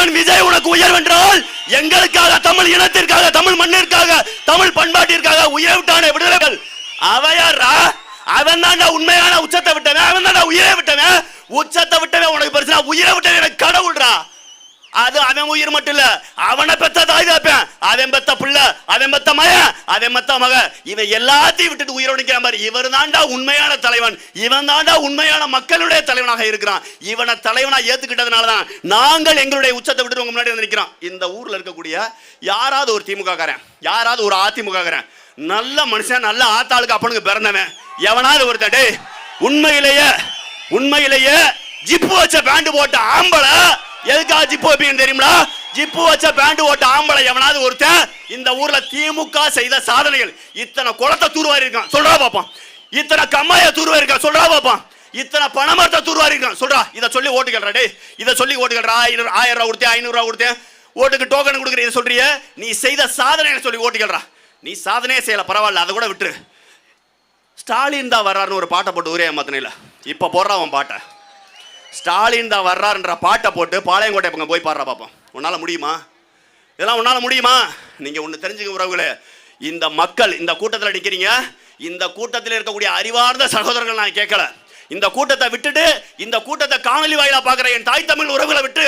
தலைவன் விஜய் உனக்கு உயர்வென்றால் எங்களுக்காக, தமிழ் இனத்திற்காக, தமிழ் மண்ணிற்காக, தமிழ் பண்பாட்டிற்காக உயிரை விட்டான விடுதலைகள். அவையாரா? அவன் தான்டா உண்மையான உச்சத்தை விட்டவன், அவன் தான்டா உயிரை விட்டவன். உச்சத்தை விட்டவன் உனக்கு பெருசா, உயிரை விட்டவன் எனக்கு கடவுள்றா. அது அவன் உயிர் மட்டும் இல்ல, அவனை பெத்த தாய் தாப்பேன், அவன் பெத்த பிள்ளை, அவன் பெத்த மகன், அவன் பெத்த மக, இவன் எல்லாத்தையும் விட்டுட்டு உயிரோடு நிக்கிற மாதிரி. இவர் தாண்டா உண்மையான தலைவன், இவன் தாண்டா உண்மையான மக்களுடைய தலைவனாக இருக்கிறான். இவனை தலைவனா ஏத்துக்கிட்டதுனாலதான் நாங்கள் எங்களுடைய உச்சத்தை விட்டு முன்னாடி வந்து நிக்கிறோம். இந்த ஊர்ல இருக்கக்கூடிய யாராவது ஒரு திமுக காரன், யாராவது ஒரு அதிமுக காரன், நல்ல மனுஷன், நல்ல ஆத்தாளுக்கு அப்பனுக்கு பிறந்தவன் எவனாவது ஒருத்தடே உண்மையிலேயே ஜிப்பு வச்ச பேண்ட் போட்ட ஆம்பளை, எதுக்காக ஜிப்பு வைப்பீங்க தெரியுமா? ஜிப்பு வச்ச பேண்ட் போட்ட ஆம்பளை எவனாவது ஒருத்தன் இந்த ஊர்ல திமுக செய்த சாதனைகள், இத்தனை குளத்தை தூர்வாரி இருக்கான் சொல்றா பாப்பான், இத்தனை கம்மாய தூர்வாரி இருக்கான் சொல்றா பாப்பான், இத்தனை பணமரத்தை தூர்வாரி இருக்கான் சொல்றா. இதை சொல்லி ஓட்டுக்கல்றா, டே இதை சொல்லி ஓட்டுக்கல்றா. 1000 ரூபா கொடுத்தேன், 500 ரூபா கொடுத்தேன், ஓட்டுக்கு டோக்கன் கொடுக்குற, இதை சொல்றிய நீ செய்த சாதனைகளை சொல்லி ஓட்டுக்கல்றா. நீ சாதனையே செய்யல பரவாயில்ல, அதை கூட விட்டுரு. ஸ்டாலின் தான் வர்றாருன்னு ஒரு பாட்டை போட்டு ஊரே மத்தனையில இப்ப போடுறான் அவன் பாட்டை. ஸ்டாலின் தான் வர்றாருன்ற பாட்டை போட்டு பாளையங்கோட்டை பக்கம் போய் பாடுறா பாப்போம். உன்னால முடியுமா? இதெல்லாம் உன்னால முடியுமா? நீங்க ஒண்ணு தெரிஞ்சுக்க உறவுகளே, இந்த மக்கள் இந்த கூட்டத்தில் நிற்கிறீங்க, இந்த கூட்டத்தில் இருக்கக்கூடிய அறிவார்ந்த சகோதரர்கள் நான் கேட்கல. இந்த கூட்டத்தை விட்டுட்டு, இந்த கூட்டத்தை காணொலி வாயிலா பாக்குற என் தாய் தமிழ் உறவுகளை விட்டு,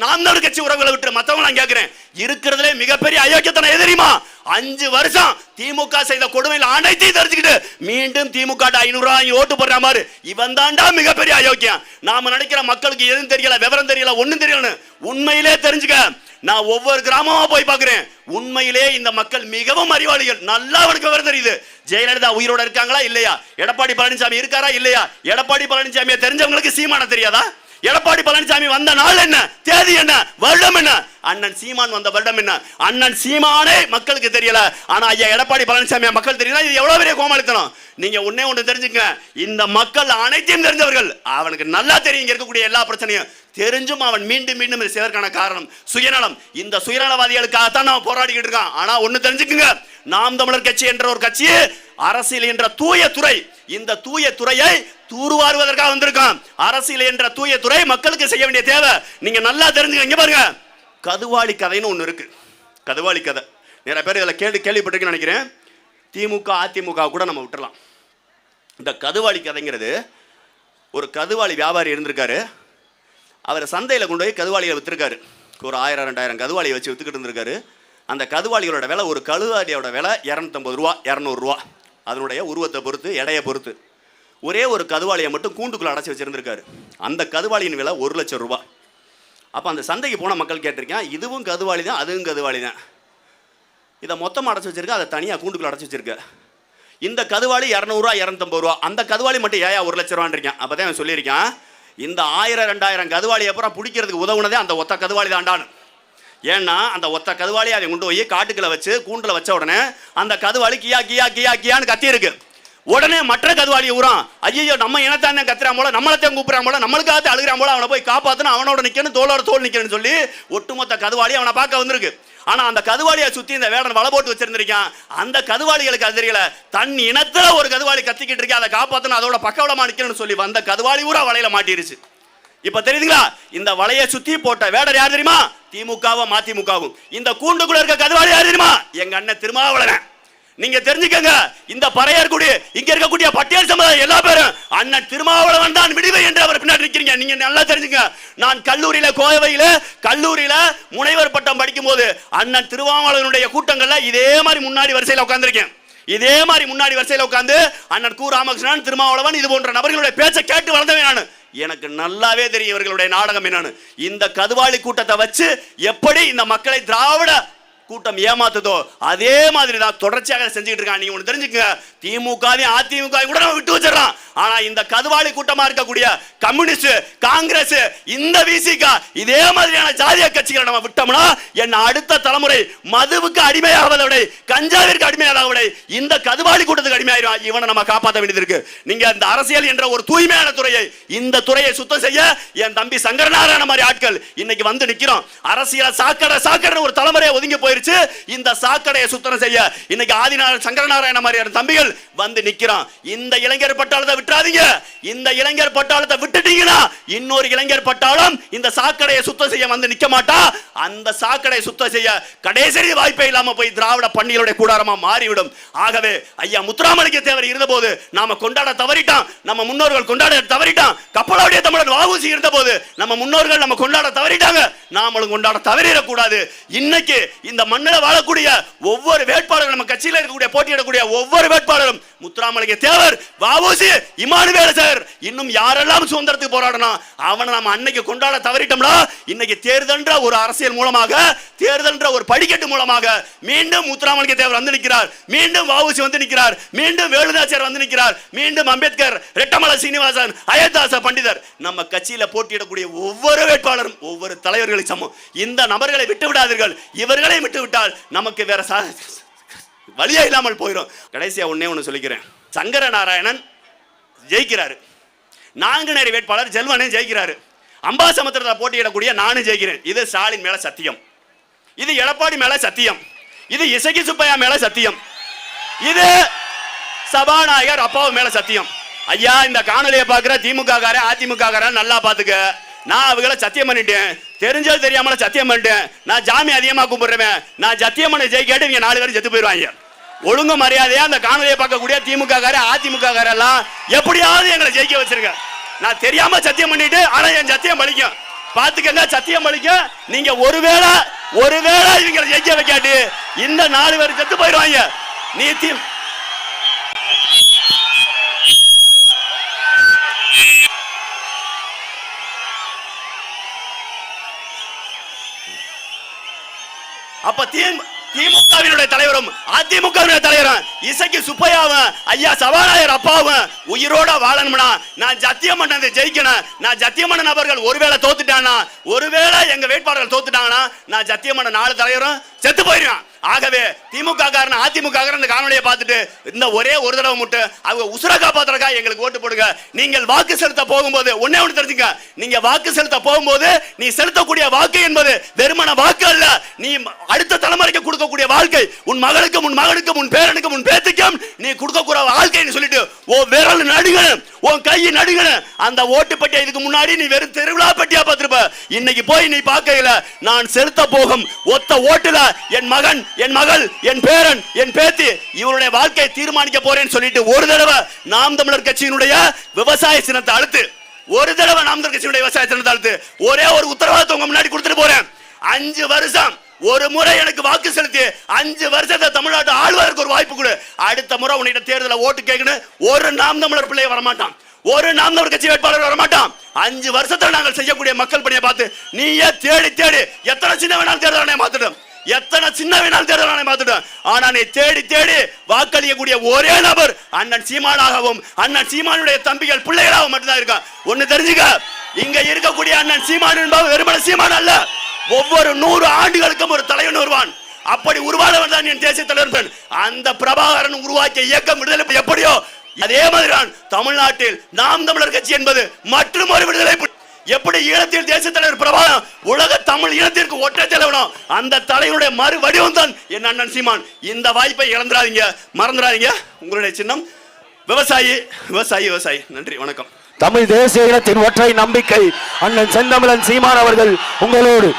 நாம் தமிழ் கட்சி உறவுகளை விட்டு மற்றவங்க நான் கேட்கிறேன், இருக்கிறதுலே மிகப்பெரிய அயோக்கியத்தனம் எது தெரியுமா? 5 வருஷம் திமுக செய்த கொடுமையில் அனைத்தையும் தெரிஞ்சுக்கிட்டு மீண்டும் திமுக 500 ரூபாய் ஓட்டு போடுற மாதிரி இவன் தாண்டா மிகப்பெரிய அயோக்கியம். நாம நினைக்கிற மக்களுக்கு எதுவும் தெரியல, விவரம் தெரியல, ஒண்ணும் தெரியல. உண்மையிலே தெரிஞ்சுக்க, நான் ஒவ்வொரு கிராமமா போய் பார்க்கிறேன். உண்மையிலே இந்த மக்கள் மிகவும் அறிவாளிகள், நல்லா அவனுக்கு விவரம் தெரியுது. ஜெயலலிதா உயிரோட இருக்காங்களா இல்லையா? எடப்பாடி பழனிசாமி இருக்காரா இல்லையா? எடப்பாடி பழனிசாமியை தெரிஞ்சவங்களுக்கு சீமான தெரியாதா? எடப்பாடி பழனிசாமி வந்த நாள் என்ன, தேதி என்ன, வருடம் என்ன? அண்ணன் சீமான் வந்த வருடம் என்ன? அண்ணன் சீமானே மக்களுக்கு தெரியல, ஆனா ஐயா எடப்பாடி பழனிசாமி மக்கள் தெரியல. இது எவ்வளவு பெரிய கோமாளித்தனம். நீங்க ஒண்ணு தெரிஞ்சுக்க, இந்த மக்கள் அனைத்தையும் தெரிஞ்சவர்கள். அவனுக்கு நல்லா தெரியும் இங்க இருக்கக்கூடிய எல்லா பிரச்சனையும் தெரிஞ்சும் அவன் மீண்டும் மீண்டும் செய்வதற்கான காரணம் சுயநலம். இந்த சுயநலவாதிகளுக்காகத்தான் நான் போராடிக்கிட்டு இருக்கான். ஆனா ஒண்ணு தெரிஞ்சுக்குங்க, நாம் தமிழர் கட்சி என்ற ஒரு கட்சி அரசியல் என்ற தூய துறை, இந்த தூய துறையை தூர்வாருவதற்காக வந்திருக்கான். அரசியல் என்ற தூய துறை மக்களுக்கு செய்ய வேண்டிய தேவை. நீங்க நல்லா தெரிஞ்சுக்க. பாருங்க, கதுவாளி கதைன்னு ஒண்ணு இருக்கு. கதுவாளி கதை நிறைய பேர் இதில் கேள்விப்பட்டிருக்கேன்னு நினைக்கிறேன். திமுக அதிமுக கூட நம்ம விட்டுறலாம். இந்த கதுவாளி கதைங்கிறது, ஒரு கதுவாளி வியாபாரி இருந்திருக்காரு. அவர் சந்தையில் கொண்டு போய் கதுவாளியை விற்றுருக்காரு. ஒரு 1000-2000 கதுவாளியை வச்சு விற்றுக்கிட்டு இருந்திருக்காரு. அந்த கதுவாளிகளோட விலை, ஒரு கதுவாளியோட விலை 250 ரூபா 200 ரூபா, அதனுடைய உருவத்தை பொறுத்து, எடையை பொறுத்து. ஒரே ஒரு கதுவாளியை மட்டும் கூண்டுக்குள்ள அடைச்சி வச்சிருந்திருக்காரு. அந்த கதுவாளியின் விலை 1 லட்சம் ரூபாய். அப்போ அந்த சந்தைக்கு போன மக்கள் கேட்டிருக்கேன், இதுவும் கதுவாளி தான், அதுவும் கதுவாளி தான், இதை மொத்தமாக அடைச்சி வச்சிருக்க, அதை தனியாக கூண்டுக்குள்ள அடைச்சி வச்சிருக்க. இந்த கதுவாளி 200 ரூபா 250 ரூபா, அந்த கதுவாளி மட்டும் ஏன் 1 லட்ச ரூபான்னு இருக்கேன். அப்போ தான் சொல்லியிருக்கேன், இந்த 1000-2000 கதுவாளி அப்புறம் பிடிக்கிறதுக்கு உதவுனதே அந்த ஒத்த கதுவாளி தாண்டான்னு. ஏன்னா அந்த ஒத்த கதுவாளி அதை கொண்டு போய் காட்டுக்குள்ள வச்சு கூண்டுல வச்ச உடனே அந்த கதுவாளி கியா கியா கியா கியான்னு கத்தி இருக்கு. உடனே மற்ற கதுவாளி ஊறான், ஐயோ நம்ம இனத்தானே கத்துறான் போல, நம்மளத்தையும் கூப்பிடுறான் போல, நம்மளுக்காக அழுகிறான் போல, அவனை போய் காப்பாற்றணும், அவனோட நிக்கணும், தோளோட தோல் நிக்கணும்னு சொல்லி ஒட்டுமொத்த கதுவாளி அவனை பார்க்க வந்திருக்கு. ஆனா அந்த கதுவாளியை சுத்தி இந்த வேடன் வலை போட்டு வச்சிருந்திருக்கான். அந்த கதுவாளிகளுக்கு அது தெரியல, தன் இனத்துல ஒரு கதுவாளி கத்திக்கிட்டு இருக்கேன், அதை காப்பாற்றணும், அதோட பக்கவளமா நிக்கணும்னு சொல்லி வந்த கதுவாளி ஊரா வலையில மாட்டிருச்சு. இப்ப தெரியுதுங்களா? இந்த வலையை சுத்தி போட்ட வேடர் யார் தெரியுமா? திமுகவும் அதிமுகவும். இந்த கூண்டுக்குள்ள இருக்க கதுவாளி யார் தெரியுமா? எங்க அண்ணன் திருமாவளவன். நீங்க தெரிஞ்சுக்கங்க, இந்த பறையர்குடி இங்க இருக்கக்கூடிய பட்டியல் சமுதாயம் எல்லா பேரும் அண்ணன் திருமாவளவன் தான் விடுவை என்று அவர் பின்னாடி நிற்கிறீங்க. நீங்க நல்லா தெரிஞ்சுங்க. நான் கல்லூரியில, கோவையில கல்லூரியில முனைவர் பட்டம் படிக்கும் போது அண்ணன் திருமாவளவனுடைய கூட்டங்கள்ல இதே மாதிரி முன்னாடி வரிசையில் உட்கார்ந்திருக்கேன். இதே மாதிரி முன்னாடி வரிசையில் உட்கார்ந்து அண்ணன் கு ராமகிருஷ்ணன், திருமாவளவன், இது போன்ற நபர்களுடைய பேச்சை கேட்டு வளர்ந்தவன் நான். எனக்கு நல்லாவே தெரியும் இவர்களுடைய நாடகம் என்னன்னு. இந்த கதுவாளி கூட்டத்தை வச்சு எப்படி இந்த மக்களை திராவிட கூட்டம் ஏமாத்துதோ அதே மாதிரி தான் தொடர்ச்சியாக செஞ்சுக்கிட்டு இருக்கான். நீங்க ஒன்று தெரிஞ்சுக்கங்க, திமுகவையும் அதிமுகவையும் கூட நம்ம விட்டு வச்சிடலாம். ஆனா இந்த கதுவாளி கூட்டமா இருக்கக்கூடிய கம்யூனிஸ்ட், காங்கிரஸ், இந்த விசிக இதே மாதிரியான ஜாதிய கட்சிகளை நம்ம விட்டோம்னா என்ன அடுத்த தலைமுறை மதுவுக்கு அடிமையாவதை விட, கஞ்சாவிற்கு அடிமையாவதை விட இந்த கதுவாளி கூட்டத்துக்கு அடிமையாயிரும். இவனை நம்ம காப்பாற்ற வேண்டியது இருக்கு. நீங்க இந்த அரசியல் என்ற ஒரு தூய்மையான துறையை, இந்த துறையை சுத்தம் செய்ய என் தம்பி சங்கரநாராயண மாதிரி ஆட்கள் இன்னைக்கு வந்து நிக்கிறோம். அரசியல் சாக்கடை சாக்கடை ஒரு தலைமுறையை ஒதுங்கி போயிரு. ஆதரிச்சு இந்த சாக்கடையை சுத்தம் செய்ய இன்னைக்கு ஆதிநாராயண சங்கரநாராயண மாதிரியான தம்பிகள் வந்து நிக்கிறான். இந்த இளைஞர் பட்டாளத்தை விட்டுறாதீங்க. இந்த இளைஞர் பட்டாளத்தை விட்டுட்டீங்கன்னா இன்னொரு இளைஞர் பட்டாளம் இந்த சாக்கடையை சுத்தம் செய்ய வந்து நிக்க மாட்டா. அந்த சாக்கடையை சுத்தம் செய்ய கடைசி வாய்ப்பே இல்லாம போய் திராவிட பண்டிகளுடைய கூடாரமா மாறிவிடும். ஆகவே ஐயா முத்துராமலிங்க தேவர் இருந்தபோது நாம கொண்டாட தவறிட்டான். நம்ம முன்னோர்கள் கொண்டாட தவறிட்டான். கப்பலாவுடைய தமிழன் வஉசி இருந்தபோது நம்ம முன்னோர்கள் நம்ம கொண்டாட தவறிட்டாங்க. நாமளும் கொண்டாட தவறிடக்கூடாது. இன்னைக்கு இந்த மண்ணில் வாழக்கூடிய ஒவ்வொரு வேட்பாளரும் நம்ம கட்சியில் இருக்கக்கூடிய போட்டியிடக்கூடிய ஒவ்வொரு வேட்பாளரும் முத்துராமலிங்க தேவர், வஉசி, இமானுவேல் சார், இன்னும் யாரெல்லாம் சுதந்திரத்துக்கு போராடணும் அவனை நம்ம அன்னைக்கு கொண்டாட தவறிட்டோம்னா இன்னைக்கு தேர்தல்ன்ற ஒரு அரசியல் மூலமாக, தேர்தல்ன்ற ஒரு படிக்கட்டு மூலமாக மீண்டும் முத்துராமலிங்க தேவர் வந்து நிற்கிறார். மீண்டும் வஉசி வந்து நிற்கிறார். மீண்டும் வேலுநாச்சியார் வந்து நிற்கிறார். மீண்டும் அம்பேத்கர், ரெட்டமலை சீனிவாசன், அயோத்தாச பண்டிதர். நம்ம கட்சியில போட்டியிடக்கூடிய ஒவ்வொரு வேட்பாளரும் ஒவ்வொரு தலைவர்களை சமம். இந்த நபர்களை விட்டு விடாதீர்கள். இவர்களை விட்டு விட்டால் நமக்கு வேற வழியா இல்லாமல் போயிடும். கடைசியா ஒண்ணு சொல்லிக்கிறேன். சங்கரநாராயணன் ஜெயிக்கிறாரு. நாங்குநேரி வேட்பாளர் செல்வனே ஜெயிக்கிறாரு. அம்பாசமுத்திரத்தில் போட்டியிடக்கூடிய நானும் ஜெயிக்கிறேன். இது ஸ்டாலின் மேல சத்தியம். இது எடப்பாடி மேல சத்தியம். இது இசக்கி சுப்பையா மேல சத்தியம். இது சபாநாயகர் அப்பாவு மேல சத்தியம். ஐயா இந்த காணொலியை பார்க்கிற திமுக காரன், அதிமுக காரன் நல்லா பாத்துக்க. நான் அவங்கள சத்தியம் பண்ணிட்டேன். தெரிஞ்சது தெரியாமல சத்தியம் பண்ணிட்டேன். நான் ஜாமி அதிகமா கும்பிடுறேன். நான் சத்தியம் பண்ண ஜெயிக்காட்டு இவங்க 4 பேரும் செத்து போயிடுவாங்க. ஒழுங்கு மரியாதையா அந்த காணொலியை பார்க்கக்கூடிய திமுக காரன், அதிமுக காரன் எல்லாம் எப்படியாவது எங்களை ஜெயிக்க வச்சிருக்க. நான் தெரியாம சத்தியம் பண்ணிட்டு ஆனா என் சத்தியம் பலிக்கும். பாத்துக்கங்க, சத்தியம் பலிக்கும். நீங்க ஒருவேளை இவங்களை ஜெயிக்க வைக்காட்டி இந்த 4 பேரும் செத்து போயிடுவாங்க. நீ அப்ப திமுகவினுடைய தலைவரும் அதிமுகவினுடைய தலைவரும் இசக்கி சுப்பையாவும் ஐயா சபாநாயகர் அப்பாவும் உயிரோட வாழணும்னா நான் சத்தியம் பண்ணதை ஜெயிக்கணும். நான் சத்தியம் பண்ண நபர்கள் ஒருவேளை தோத்துட்டானா, ஒருவேளை எங்க வேட்பாளர்கள் தோத்துட்டாங்கன்னா நான் சத்தியம் பண்ண 4 தலைவரும் செத்து போயிடுவான். ஆகவே திமுக காரன், அதிமுக காரன் இந்த காணொலியை பார்த்துட்டு இந்த ஒரே ஒரு தடவை மட்டும் அவங்க உசுர காப்பாத்துறதுக்காக எங்களுக்கு ஓட்டு போடுங்க. நீங்கள் வாக்கு செலுத்த போகும்போது ஒண்ணே ஒன்று தெரிஞ்சுங்க. நீங்க வாக்கு செலுத்த போகும்போது நீ செலுத்தக்கூடிய வாக்கு என்பது வெறுமன வாக்கு அல்ல. நீ அடுத்த தலைமுறைக்கு கொடுக்கக்கூடிய வாழ்க்கை, உன் மகளுக்கும் உன் மகனுக்கும் உன் பேரனுக்கும் உன் பேத்திக்கும் நீ கொடுக்கக்கூடிய வாழ்க்கைன்னு சொல்லிட்டு ஓ விரல் நடுங்கணும், உன் கை நடுங்கணும். அந்த ஓட்டு பெட்டியை இதுக்கு முன்னாடி நீ வெறும் திருவிழா பெட்டியா பார்த்திருப்ப. இன்னைக்கு போய் நீ பார்க்கல நான் செலுத்த போகும் ஒத்த ஓட்டுல என் மகன், என் மகள், என் பேரன், என் பேத்தி இவருடைய வாழ்க்கையை தீர்மானிக்க போறேன்னு சொல்லிட்டு ஒரு தடவை நாம் தமிழர் கட்சியினுடைய விவசாய சின்னத்தை அழுத்து, ஒரு தடவை நாம் தமிழர் கட்சியினுடைய விவசாய சின்னத்தை அழுத்து ஒரே ஒரு உத்தரவாதத்தை உங்க முன்னாடி கொடுத்துட்டு போறேன். 5 வருஷம் ஒரு முறை எனக்கு வாக்கு செலுத்தி 5 வருஷத்தை தமிழ்நாட்டு ஆளுவதற்கு ஒரு வாய்ப்பு கொடு. அடுத்த முறை உன்னிட்ட தேர்தலில் ஓட்டு கேட்கணும். ஒரு நாம் தமிழர் பிள்ளைய வரமாட்டான், ஒரு நாம் தமிழர் கட்சி வேட்பாளர் வரமாட்டான். 5 வருஷத்துல நாங்கள் செய்யக்கூடிய மக்கள் பணியை பார்த்து நீயே தேடி தேடி எத்தனை சின்ன வேணாலும் தேர்தலை மாத்திடும், எத்தனை சின்ன வேணாலும் தேர்தலை மாத்திடும். ஆனா நீ தேடி தேடி வாக்களிக்கக்கூடிய ஒரே நபர் அண்ணன் சீமானாகவும் அண்ணன் சீமானுடைய தம்பிகள் பிள்ளைகளாகவும் மட்டும்தான் இருக்கா. ஒண்ணு தெரிஞ்சுக்க, இங்க இருக்கக்கூடிய அண்ணன் சீமான் என்பவர் வெறுமன சீமான் அல்ல. ஒவ்வொரு 100 ஆண்டுகளுக்கும் ஒரு தலைவன் வருவான். அப்படி உருவானவன் தான் என் தேசிய தலைவர். அந்த பிரபாகரன் உருவாக்கிய இயக்கம் விடுதலை எப்படியோ அதே மாதிரிதான் தமிழ்நாட்டில் நாம் தமிழர் கட்சி என்பது மற்றும் ஒரு விடுதலை. எப்படி ஈழத்தில் தேசிய தலைவர் பிரபாகரன் உலக தமிழ் இனத்திற்கு ஒற்றை தலைவனும் அந்த தலைவனுடைய மறு வடிவம் தான் என் அண்ணன் சீமான். இந்த வாய்ப்பை இழந்துடாதீங்க, மறந்துடாதீங்க. உங்களுடைய சின்னம் விவசாயி, விவசாயி, விவசாயி. நன்றி, வணக்கம். தமிழ் தேசிய இனத்தின் ஒற்றை நம்பிக்கை அண்ணன் செந்தமிழன் சீமான் அவர்கள் உங்களோடு.